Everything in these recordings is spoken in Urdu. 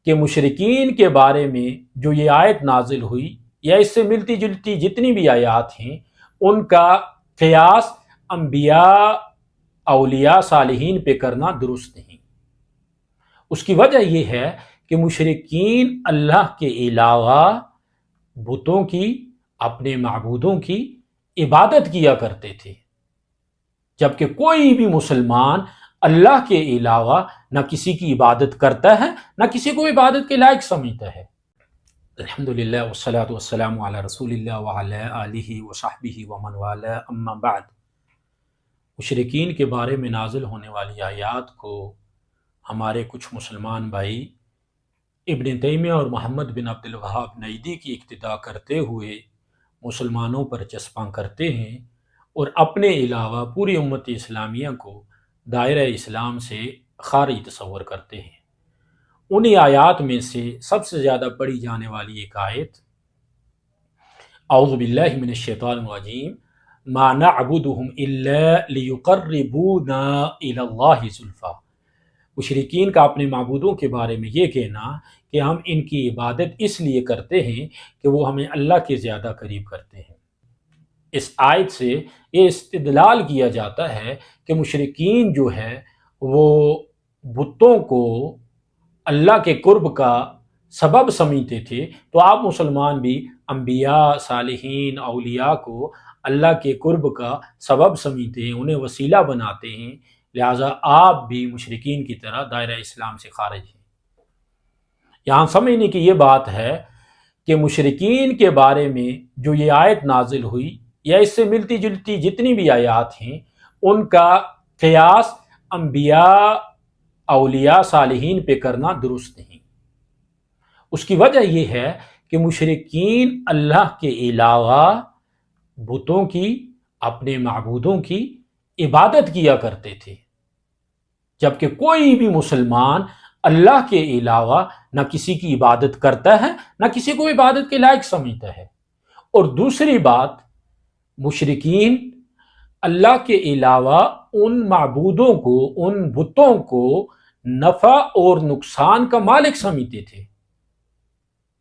کہ مشرکین کے بارے میں جو یہ آیت نازل ہوئی یا اس سے ملتی جلتی جتنی بھی آیات ہیں ان کا قیاس انبیاء اولیاء صالحین پہ کرنا درست نہیں۔ اس کی وجہ یہ ہے کہ مشرکین اللہ کے علاوہ بتوں کی، اپنے معبودوں کی عبادت کیا کرتے تھے، جبکہ کوئی بھی مسلمان اللہ کے علاوہ نہ کسی کی عبادت کرتا ہے نہ کسی کو عبادت کے لائق سمجھتا ہے۔ الحمدللہ والصلاة والسلام علی رسول اللہ وعلی آلہ وصحبہ ومن والاه، اما بعد۔ مشرکین کے بارے میں نازل ہونے والی آیات کو ہمارے کچھ مسلمان بھائی ابن تیمیہ اور محمد بن عبد الوہاب نجدی کی اقتداء کرتے ہوئے مسلمانوں پر چسپاں کرتے ہیں اور اپنے علاوہ پوری امت اسلامیہ کو دائرہ اسلام سے خارج تصور کرتے ہیں۔ انہی آیات میں سے سب سے زیادہ پڑھی جانے والی ایک آیت اعوذ باللہ من الشیطان الرجیم ما نعبدهم الا لیقربونا الی اللہ زلفی۔ مشرکین کا اپنے معبودوں کے بارے میں یہ کہنا کہ ہم ان کی عبادت اس لیے کرتے ہیں کہ وہ ہمیں اللہ کے زیادہ قریب کرتے ہیں۔ اس آیت سے یہ استدلال کیا جاتا ہے کہ مشرکین جو ہے وہ بتوں کو اللہ کے قرب کا سبب سمجھتے تھے، تو آپ مسلمان بھی انبیاء، صالحین، اولیاء کو اللہ کے قرب کا سبب سمجھتے ہیں، انہیں وسیلہ بناتے ہیں، لہٰذا آپ بھی مشرکین کی طرح دائرہ اسلام سے خارج ہیں۔ یہاں سمجھنے کی یہ بات ہے کہ مشرکین کے بارے میں جو یہ آیت نازل ہوئی یا اس سے ملتی جلتی جتنی بھی آیات ہیں ان کا قیاس انبیاء اولیاء صالحین پہ کرنا درست نہیں۔ اس کی وجہ یہ ہے کہ مشرکین اللہ کے علاوہ بتوں کی، اپنے معبودوں کی عبادت کیا کرتے تھے، جبکہ کوئی بھی مسلمان اللہ کے علاوہ نہ کسی کی عبادت کرتا ہے نہ کسی کو عبادت کے لائق سمجھتا ہے۔ اور دوسری بات، مشرکین اللہ کے علاوہ ان معبودوں کو، ان بتوں کو نفع اور نقصان کا مالک سمجھتے تھے،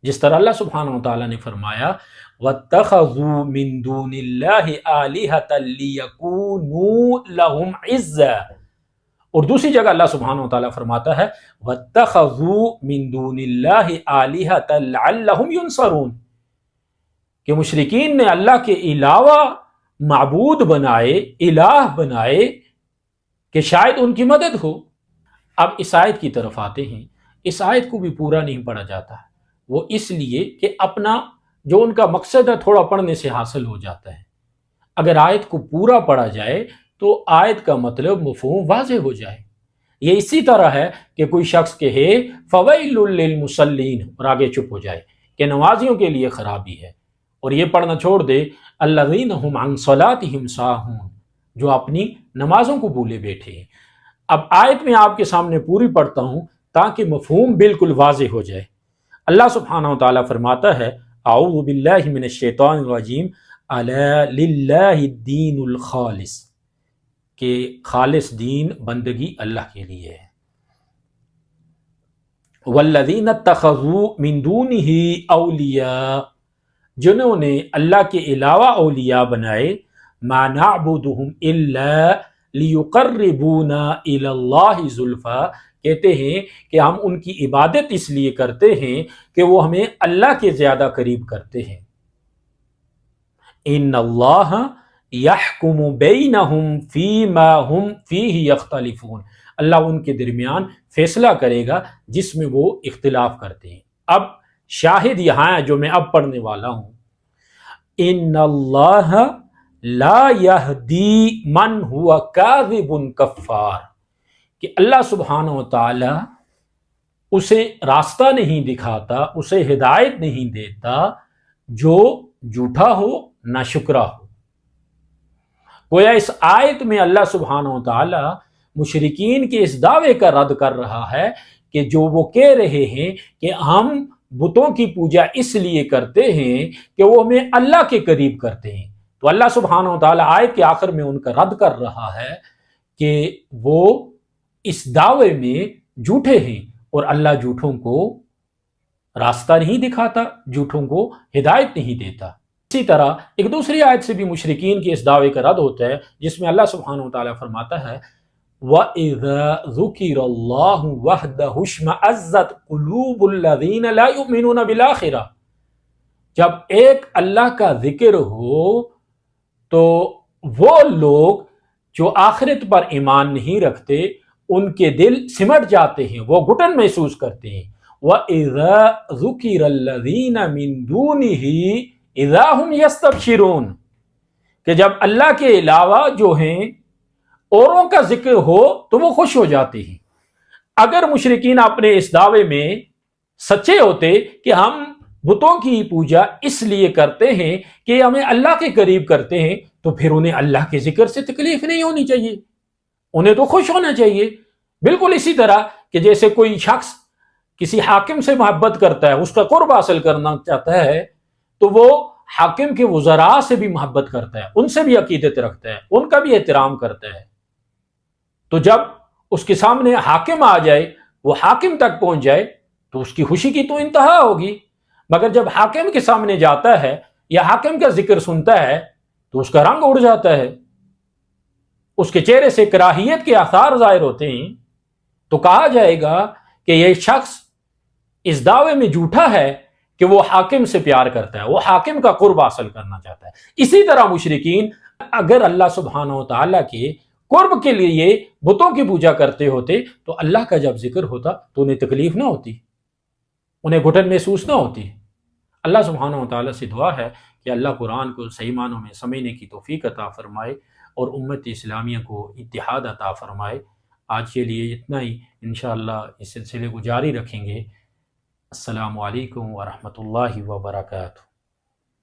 جس طرح اللہ سبحانہ وتعالیٰ نے فرمایا وَاتَّخَذُوا مِن دُونِ اللَّهِ آلِهَةً لِيَكُونُوا لَهُمْ عِزًّا۔ اور دوسری جگہ اللہ سبحانہ وتعالیٰ فرماتا ہے وَاتَّخَذُوا مِن دُونِ اللَّهِ آلِهَةً لَعَلَّهُمْ يُنصَرُونَ، کہ مشرکین نے اللہ کے علاوہ معبود بنائے، الہ بنائے کہ شاید ان کی مدد ہو۔ اب اس آیت کی طرف آتے ہیں۔ اس آیت کو بھی پورا نہیں پڑھا جاتا ہے، وہ اس لیے کہ اپنا جو ان کا مقصد ہے تھوڑا پڑھنے سے حاصل ہو جاتا ہے۔ اگر آیت کو پورا پڑھا جائے تو آیت کا مطلب مفہوم واضح ہو جائے۔ یہ اسی طرح ہے کہ کوئی شخص کہے فَوَيْلٌ لِّلْمُصَلِّينَ اور آگے چپ ہو جائے کہ نمازیوں کے لیے خرابی ہے، اور یہ پڑھنا چھوڑ دے الَّذِينَ هُمْ عَنْ صَلَاتِهِمْ سَاهُونَ، جو اپنی نمازوں کو بھولے بیٹھے ہیں۔ اب آیت میں آپ کے سامنے پوری پڑھتا ہوں تاکہ مفہوم بالکل واضح ہو جائے۔ اللہ سبحانہ وتعالیٰ فرماتا ہے اعوذ باللہ من الشیطان الرجیم الا للہ الدین الخالص، کہ خالص دین بندگی اللہ کے لیے ہے۔ والذین اتخذوا من دونہ اولیاء، جنہوں نے اللہ کے علاوہ اولیاء بنائے، ما نعبدہم الا لیقربونا الی اللہ زلفی، کہتے ہیں کہ ہم ان کی عبادت اس لیے کرتے ہیں کہ وہ ہمیں اللہ کے زیادہ قریب کرتے ہیں۔ ان اللہ یحکم بینہم فیما ہم فیہ یختلفون، اللہ ان کے درمیان فیصلہ کرے گا جس میں وہ اختلاف کرتے ہیں۔ اب شاہد یہاں ہے جو میں اب پڑھنے والا ہوں، ان اللہ لا یہدی من ہوا کاذب کفار، کہ اللہ سبحانہ وتعالی اسے راستہ نہیں دکھاتا، اسے ہدایت نہیں دیتا جو جھوٹا ہو، ناشکرا ہو۔ گویا اس آیت میں اللہ سبحانہ وتعالی مشرکین کے اس دعوے کا رد کر رہا ہے کہ جو وہ کہہ رہے ہیں کہ ہم بتوں کی پوجا اس لیے کرتے ہیں کہ وہ ہمیں اللہ کے قریب کرتے ہیں، تو اللہ سبحانہ وتعالی آیت کے آخر میں ان کا رد کر رہا ہے کہ وہ اس دعوے میں جھوٹے ہیں اور اللہ جھوٹوں کو راستہ نہیں دکھاتا، جھوٹوں کو ہدایت نہیں دیتا۔ اسی طرح ایک دوسری آیت سے بھی مشرکین کے اس دعوے کا رد ہوتا ہے، جس میں اللہ سبحانہ وتعالیٰ فرماتا ہے وَإِذَا ذُكِرَ اللَّهُ وَحْدَهُ اشْمَأَزَّتْ قُلُوبُ الَّذِينَ لَا يُؤْمِنُونَ بِالْآخِرَةِ، جب ایک اللہ کا ذکر ہو تو وہ لوگ جو آخرت پر ایمان نہیں رکھتے ان کے دل سمٹ جاتے ہیں، وہ گھٹن محسوس کرتے ہیں۔ وَإِذَا ذُكِرَ الَّذِينَ مِن دُونِهِ اذا ہم یستبشرون، کہ جب اللہ کے علاوہ جو ہیں اوروں کا ذکر ہو تو وہ خوش ہو جاتے ہیں۔ اگر مشرکین اپنے اس دعوے میں سچے ہوتے کہ ہم بتوں کی پوجا اس لیے کرتے ہیں کہ ہمیں اللہ کے قریب کرتے ہیں، تو پھر انہیں اللہ کے ذکر سے تکلیف نہیں ہونی چاہیے، انہیں تو خوش ہونا چاہیے۔ بالکل اسی طرح کہ جیسے کوئی شخص کسی حاکم سے محبت کرتا ہے، اس کا قرب حاصل کرنا چاہتا ہے، تو وہ حاکم کے وزراء سے بھی محبت کرتا ہے، ان سے بھی عقیدت رکھتا ہے، ان کا بھی احترام کرتا ہے۔ تو جب اس کے سامنے حاکم آ جائے، وہ حاکم تک پہنچ جائے، تو اس کی خوشی کی تو انتہا ہوگی۔ مگر جب حاکم کے سامنے جاتا ہے یا حاکم کا ذکر سنتا ہے تو اس کا رنگ اڑ جاتا ہے، اس کے چہرے سے کراہیت کے آثار ظاہر ہوتے ہیں، تو کہا جائے گا کہ یہ شخص اس دعوے میں جھوٹا ہے کہ وہ حاکم سے پیار کرتا ہے، وہ حاکم کا قرب حاصل کرنا چاہتا ہے۔ اسی طرح مشرکین اگر اللہ سبحانہ و تعالیٰ کے قرب کے لیے بتوں کی پوجا کرتے ہوتے تو اللہ کا جب ذکر ہوتا تو انہیں تکلیف نہ ہوتی، انہیں گھٹن محسوس نہ ہوتی۔ اللہ سبحانہ و تعالیٰ سے دعا ہے کہ اللہ قرآن کو صحیح معنوں میں سمجھنے کی توفیق عطا فرمائے اور امت اسلامیہ کو اتحاد عطا فرمائے۔ آج کے لیے اتنا ہی، انشاءاللہ اس سلسلے کو جاری رکھیں گے۔ السلام علیکم ورحمۃ اللہ وبرکاتہ۔